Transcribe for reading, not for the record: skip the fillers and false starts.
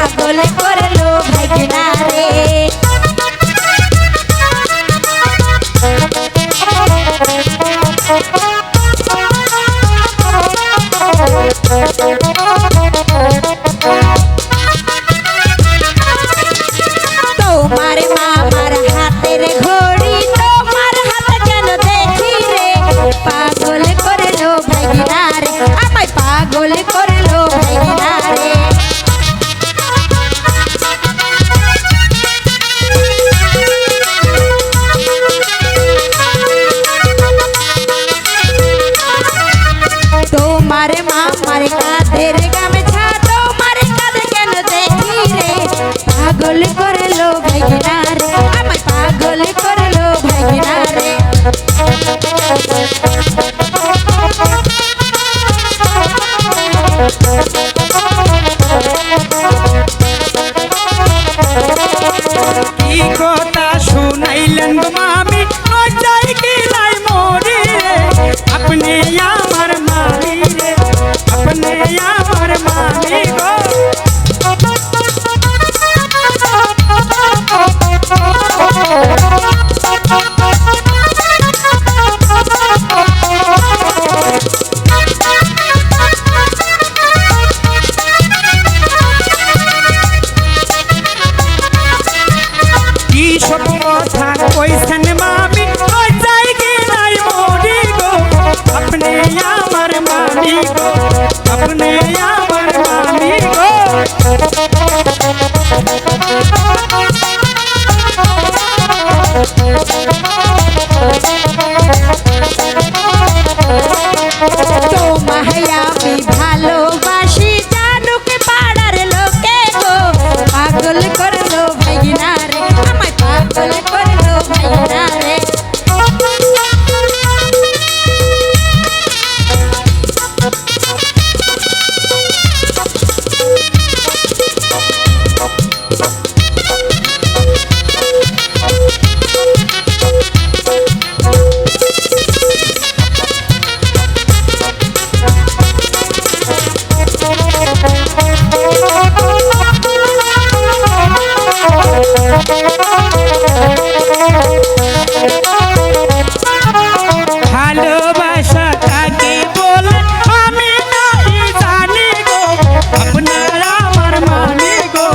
পাগল করলো ভাগনা রে। তোমার মামার হাতের ঘড়ি তোমার হাতে কেন দেখি রে, পাগল করলো ভাগনা রে, আমায় পাগল করলো ভাগনা রে। তোমার মামার কাঁধের গামছা তোমার কাঁধে কেন দেখি রে, পাগল করলো ভাগনা রে, আমায় পাগল করলো ভাগনা রে। কি কথা শুনাইলেন মামি লজ্জায় গেলাই মরি রে, আপনি আমার মামি রে, আপনি আমার মামি গো। কি সব কথা কইছেন মামি লজ্জায় গেলাই মরি গো, আপনি আমার মামি গো, আপনি আমার মামি গো। তোমায় আমি ভালোবাসি জানুক পাড়ার লোকে গো, পাগল করলো ভাগনা রে, আমায় পাগল করলো ভাগনা রে। ভালোবাসা কাকে বলে আমি নাই জানি গো, আপনার আমার মামি গো।